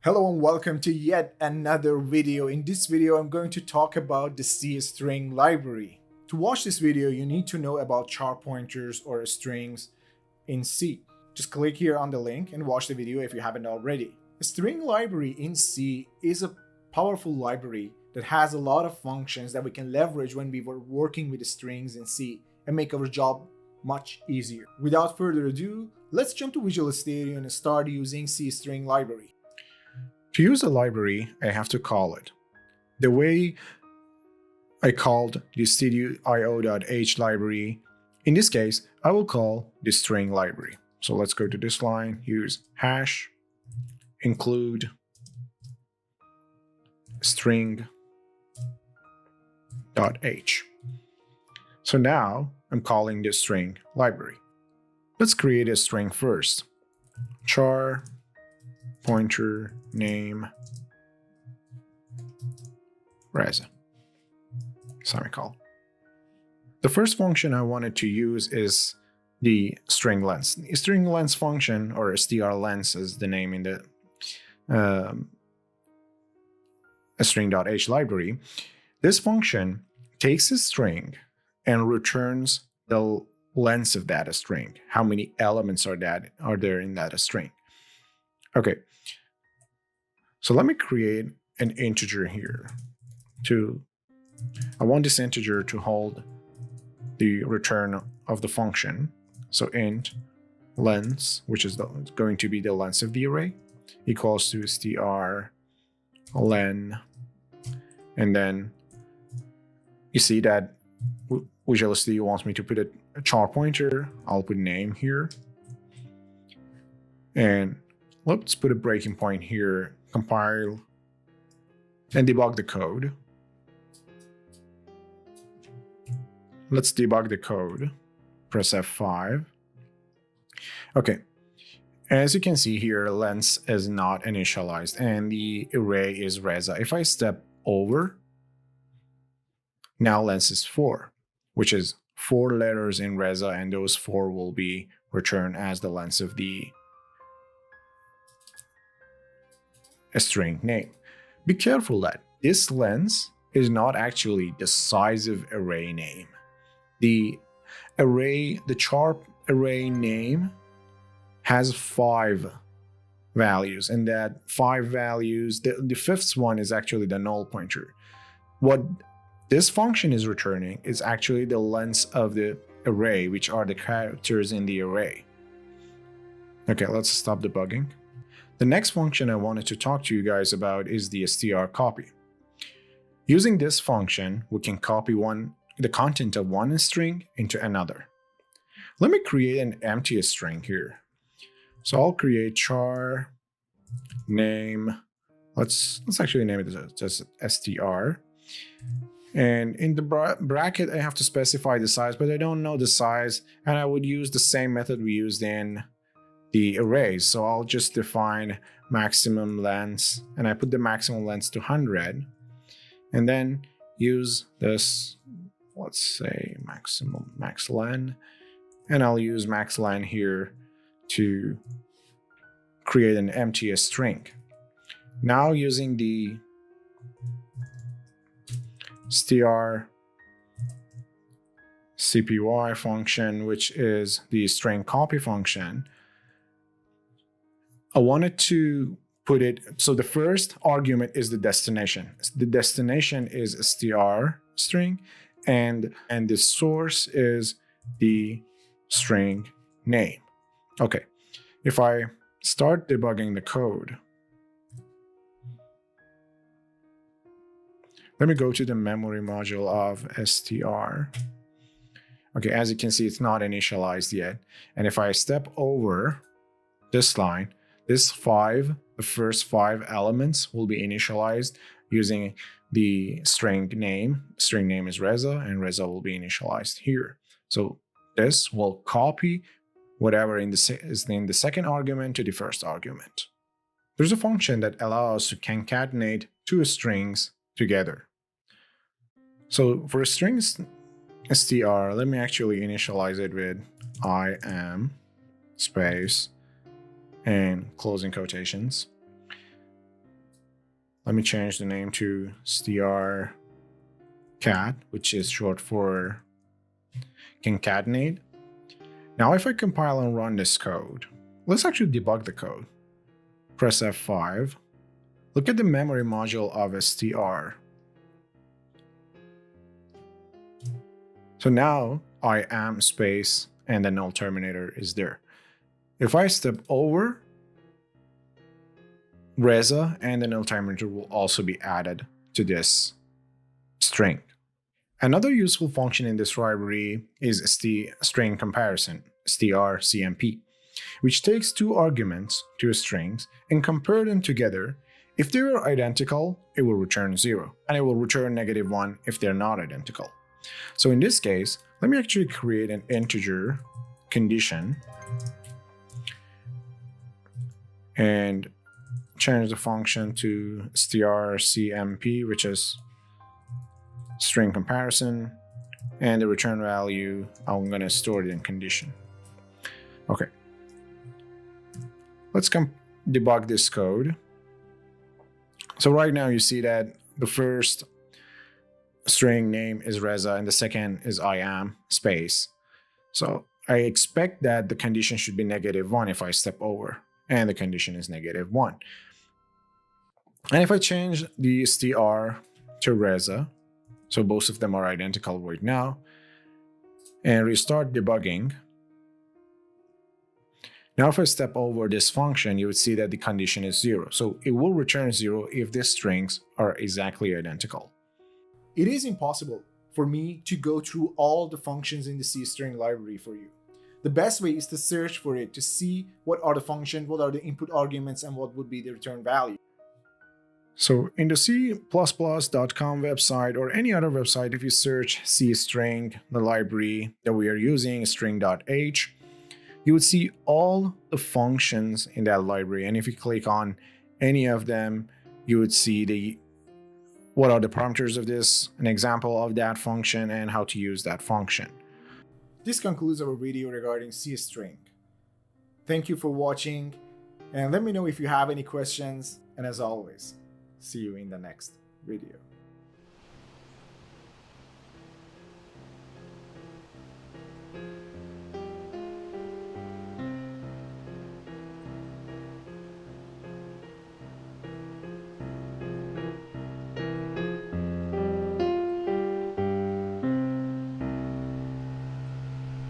Hello and welcome to yet another video. In this video, I'm going to talk about the cstring library. To watch this video, you need to know about char pointers or strings in C. Just click here on the link and watch the video if you haven't already. The string library in C is a powerful library that has a lot of functions that we can leverage when we were working with the strings in C and make our job much easier. Without further ado, let's jump to Visual Studio and start using cstring library. To use a library, I have to call it. The way I called the stdio.h library, in this case, I will call the string library. So let's go to this line, use hash, include string.h. So now I'm calling this string library. Let's create a string first. Char pointer name reza semicolon. The first function I wanted to use is the string length. The string length function, or Sdr length is the name in the string.h library. This function takes a string and returns the length of that string. How many elements are there in that string? Okay, so let me create an integer here. I want this integer to hold the return of the function. So int length, which is going to be the length of the array, equals to str len. And then you see that Visual Studio wants me to put a char pointer. I'll put name here. And let's put a breaking point here, compile, and debug the code. Let's debug the code. Press F5. Okay. As you can see here, length is not initialized and the array is reza. If I step over, now length is 4, which is 4 letters in reza, and those 4 will be returned as the length of the string name. Be careful that this length is not actually the size of array name. The char array name has 5 values, and that 5 values, the fifth one is actually the null pointer. What this function is returning is actually the length of the array, which are the characters in the array. Okay, let's stop debugging. The next function I wanted to talk to you guys about is the Sdr Copy. Using this function, we can copy the content of one string into another. Let me create an empty string here. So I'll create char name. Let's actually name it just str. And in the bracket, I have to specify the size, but I don't know the size, and I would use the same method we used in the arrays. So I'll just define maximum length, and I put the maximum length to 100, and then use this, let's say max len, and I'll use max len here to create an empty string. Now using the strcpy function, which is the string copy function, I wanted to put it, so the first argument is the destination. The destination is a str string, and the source is the string name. Okay, if I start debugging the code, let me go to the memory module of str. Okay, as you can see, it's not initialized yet. And if I step over this line, the first 5 elements will be initialized using the string name. String name is reza, and reza will be initialized here. So this will copy whatever is in the second argument to the first argument. There's a function that allows us to concatenate 2 strings together. So for strings str, let me actually initialize it with I am space and closing quotations. Let me change the name to Sdr cat, which is short for concatenate. Now, if I compile and run this code, let's actually debug the code. Press F5. Look at the memory module of str. So now I am space and the null terminator is there. If I step over, reza and the null terminator will also be added to this string. Another useful function in this library is string comparison, Strcmp, which takes two arguments, two strings, and compare them together. If they are identical, it will return 0, and it will return -1 if they're not identical. So in this case, let me actually create an integer condition and change the function to strcmp, which is string comparison, and the return value, I'm going to store it in condition. Okay. Let's debug this code. So right now you see that the first string name is Reza and the second is I am space. So I expect that the condition should be -1 if I step over, and the condition is -1. And if I change the str to Reza, so both of them are identical right now, and restart debugging, now if I step over this function, you would see that the condition is 0. So it will return 0 if the strings are exactly identical. It is impossible for me to go through all the functions in the cstring library for you. The best way is to search for it to see what are the functions, what are the input arguments, and what would be the return value. So in the c++.com website or any other website, if you search cstring, the library that we are using, string.h, you would see all the functions in that library. And if you click on any of them, you would see what are the parameters of this, an example of that function, and how to use that function. This concludes our video regarding cstring. Thank you for watching, and let me know if you have any questions. And as always, see you in the next video.